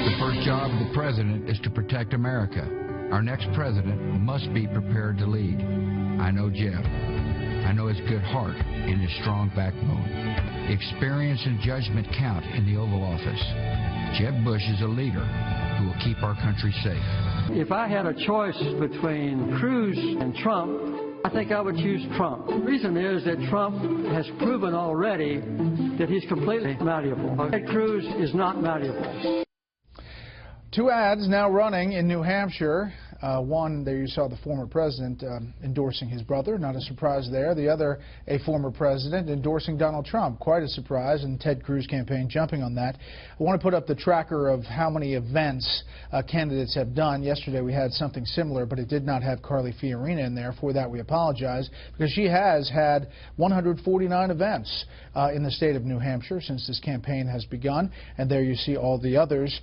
The first job of the president is to protect America. Our next president must be prepared to lead. I know Jeff. I know his good heart and his strong backbone. Experience and judgment count in the Oval Office. Jeb Bush is a leader who will keep our country safe. If I had a choice between Cruz and Trump, I think I would choose Trump. The reason is that Trump has proven already that he's completely malleable. Ted Cruz is not malleable. Two ads now running in New Hampshire. One, there you saw the former president endorsing his brother, not a surprise there. The other, a former president endorsing Donald Trump, quite a surprise, and Ted Cruz campaign jumping on that. I want to put up the tracker of how many events candidates have done. Yesterday we had something similar, but it did not have Carly Fiorina in there. For that we apologize, because she has had 149 events in the state of New Hampshire since this campaign has begun, and there you see all the others.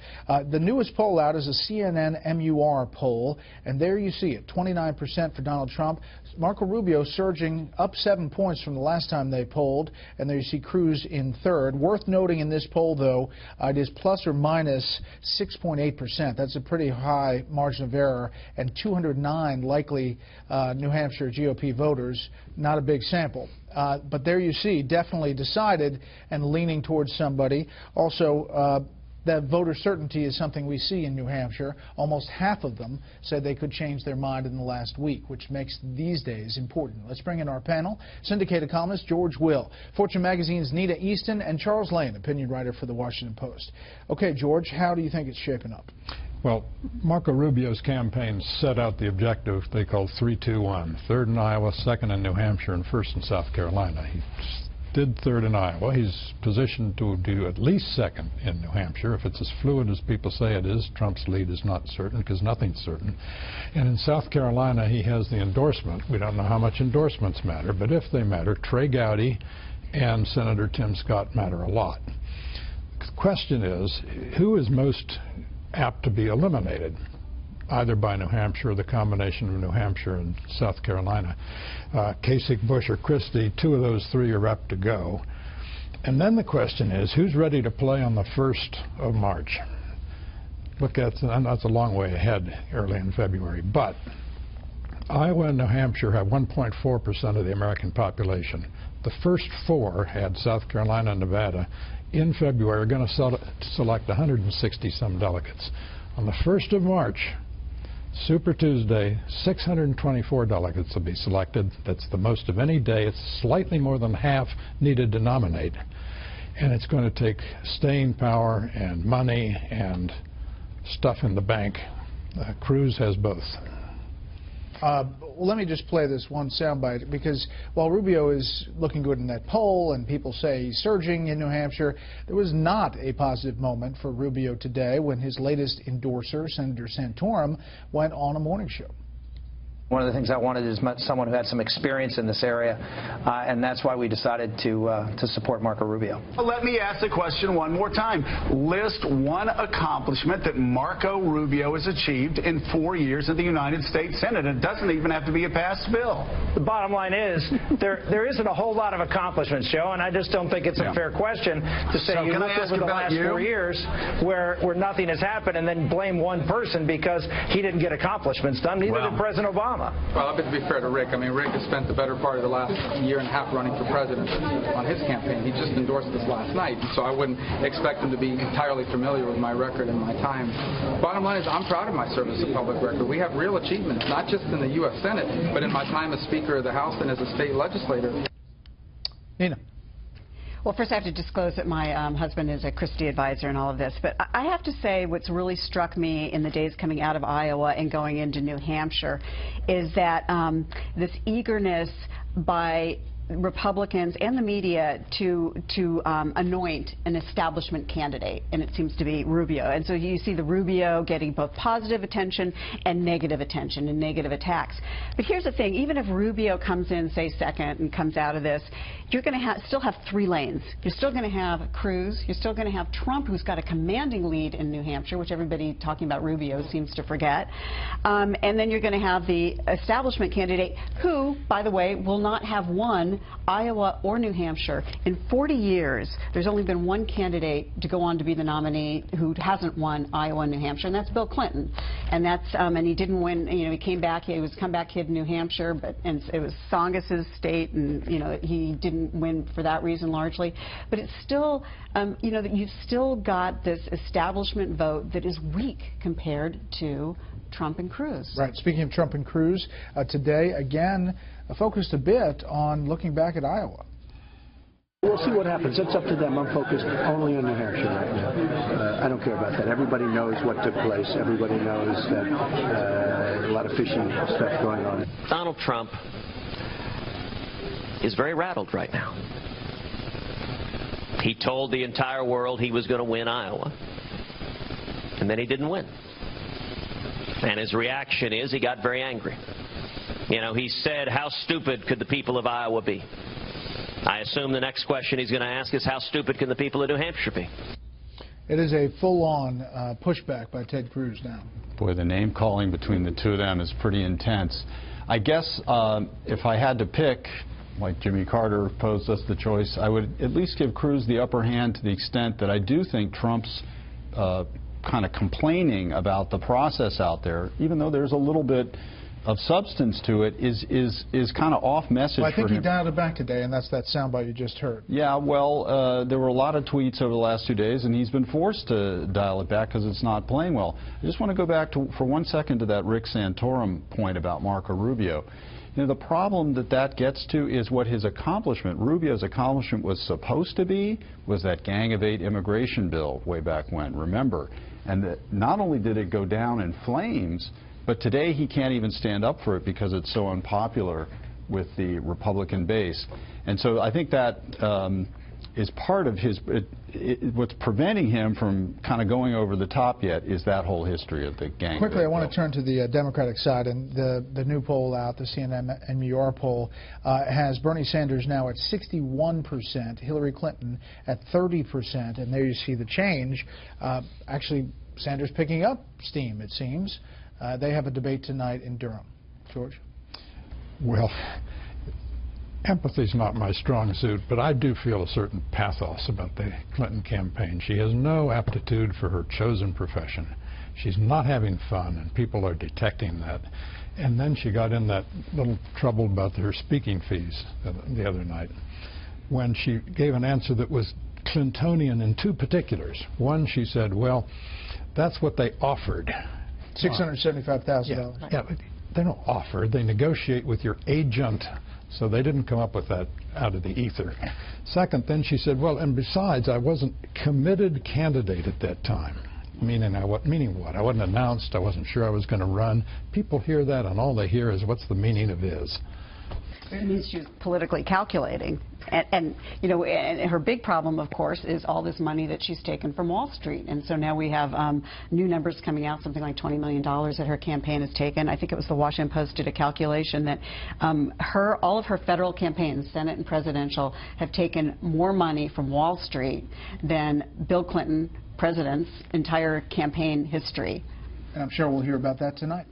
The newest poll out is a CNN MUR poll. And there you see it, 29% for Donald Trump. Marco Rubio surging up 7 points from the last time they polled. And there you see Cruz in third. Worth noting in this poll, though, it is plus or minus 6.8%. That's a pretty high margin of error. And 209 likely New Hampshire GOP voters, not a big sample. But there you see, definitely decided and leaning towards somebody. Also, that voter certainty is something we see in New Hampshire. Almost half of them said they could change their mind in the last week, which makes these days important. Let's bring in our panel. Syndicated columnist George Will, Fortune Magazine's Nita Easton, and Charles Lane, opinion writer for the Washington Post. Okay, George, how do you think it's shaping up? Well, Marco Rubio's campaign set out the objective they called 3-2-1. Third in Iowa, second in New Hampshire, and first in South Carolina. He did third in Iowa. He's positioned to do at least second in New Hampshire. If it's as fluid as people say it is, Trump's lead is not certain, because nothing's certain. And in South Carolina, he has the endorsement. We don't know how much endorsements matter, but if they matter, Trey Gowdy and Senator Tim Scott matter a lot. The question is, who is most apt to be eliminated, either by New Hampshire or the combination of New Hampshire and South Carolina? Kasich, Bush, or Christie, two of those three are up to go. And then the question is, who's ready to play on the 1st of March? Look, that's a long way ahead, early in February. But Iowa and New Hampshire have 1.4% of the American population. The first four, had South Carolina and Nevada, in February are going to select 160-some delegates. On the 1st of March, Super Tuesday, 624 delegates will be selected. That's the most of any day. It's slightly more than half needed to nominate. And it's going to take staying power and money and stuff in the bank. Cruz has both. Let me just play this one soundbite, because while Rubio is looking good in that poll and people say he's surging in New Hampshire, there was not a positive moment for Rubio today when his latest endorser, Senator Santorum, went on a morning show. One of the things I wanted is someone who had some experience in this area, and that's why we decided to support Marco Rubio. Let me ask the question one more time. List one accomplishment that Marco Rubio has achieved in 4 years in the United States Senate. It doesn't even have to be a passed bill. The bottom line is there isn't a whole lot of accomplishments, Joe, and I just don't think it's a fair question to say you look over the last 4 years where nothing has happened and then blame one person because he didn't get accomplishments done. Neither did President Obama. Well, to be fair to Rick, I mean, Rick has spent the better part of the last year and a half running for president on his campaign. He just endorsed this last night, so I wouldn't expect him to be entirely familiar with my record and my time. Bottom line is, I'm proud of my service of public record. We have real achievements, not just in the U.S. Senate, but in my time as Speaker of the House and as a state legislator. Nina. Well, first I have to disclose that my husband is a Christie advisor in all of this. But I have to say what's really struck me in the days coming out of Iowa and going into New Hampshire is that this eagerness by Republicans and the media to anoint an establishment candidate, and it seems to be Rubio. And so you see the Rubio getting both positive attention and negative attention and negative attacks. But here's the thing, even if Rubio comes in, say, second and comes out of this, you're going to still have 3 lanes. You're still going to have Cruz, you're still going to have Trump, who's got a commanding lead in New Hampshire, which everybody talking about Rubio seems to forget. And then you're going to have the establishment candidate who, by the way, will not have won won Iowa or New Hampshire. In 40 years, there's only been one candidate to go on to be the nominee who hasn't won Iowa and New Hampshire, and that's Bill Clinton. And that's and he didn't win. You know, he came back. He was comeback kid in New Hampshire, and it was Tsongas's state, and you know he didn't win for that reason largely. But it's still, you know, that you've still got this establishment vote that is weak compared to Trump and Cruz. Right. Speaking of Trump and Cruz, today again focused a bit on looking back at Iowa. We'll see what happens. It's up to them. I'm focused only on New Hampshire right now. I don't care about that. Everybody knows what took place. Everybody knows that a lot of fishy stuff going on. Donald Trump is very rattled right now. He told the entire world he was going to win Iowa, and then he didn't win. And his reaction is he got very angry. You know, he said, how stupid could the people of Iowa be? I assume the next question he's going to ask is, how stupid can the people of New Hampshire be? It is a full-on pushback by Ted Cruz now. Boy, the name-calling between the two of them is pretty intense. I guess if I had to pick, like Jimmy Carter posed us the choice, I would at least give Cruz the upper hand to the extent that I do think Trump's kind of complaining about the process out there, even though there's a little bit of substance to it, is kind of off message for him. I think he dialed it back today, and that's that soundbite you just heard. Yeah, well, there were a lot of tweets over the last 2 days, and he's been forced to dial it back because it's not playing well. I just want to go back to, for 1 second, to that Rick Santorum point about Marco Rubio. You know, the problem that gets to is what his accomplishment, Rubio's accomplishment, was supposed to be, was that Gang of 8 immigration bill way back when, remember? And that not only did it go down in flames, but today he can't even stand up for it because it's so unpopular with the Republican base. And so I think that is part of his, what's preventing him from kind of going over the top yet is that whole history of the gang. Quickly, I want to turn to the Democratic side, and the new poll out, the CNN-MER poll, has Bernie Sanders now at 61%, Hillary Clinton at 30%, and there you see the change. Actually, Sanders picking up steam, it seems. They have a debate tonight in Durham. George? Well, empathy's not my strong suit, but I do feel a certain pathos about the Clinton campaign. She has no aptitude for her chosen profession. She's not having fun, and people are detecting that. And then she got in that little trouble about her speaking fees the other night, when she gave an answer that was Clintonian in two particulars. One, she said, well, that's what they offered. $675,000. Yeah, they don't offer. They negotiate with your agent. So they didn't come up with that out of the ether. Second, then she said, well, and besides, I wasn't committed candidate at that time. Meaning what? I wasn't announced. I wasn't sure I was going to run. People hear that, and all they hear is, what's the meaning of is? It means she was politically calculating. And you know, and her big problem, of course, is all this money that she's taken from Wall Street. And so now we have new numbers coming out, something like $20 million that her campaign has taken. I think it was the Washington Post did a calculation that all of her federal campaigns, Senate and presidential, have taken more money from Wall Street than Bill Clinton, president's entire campaign history. And I'm sure we'll hear about that tonight.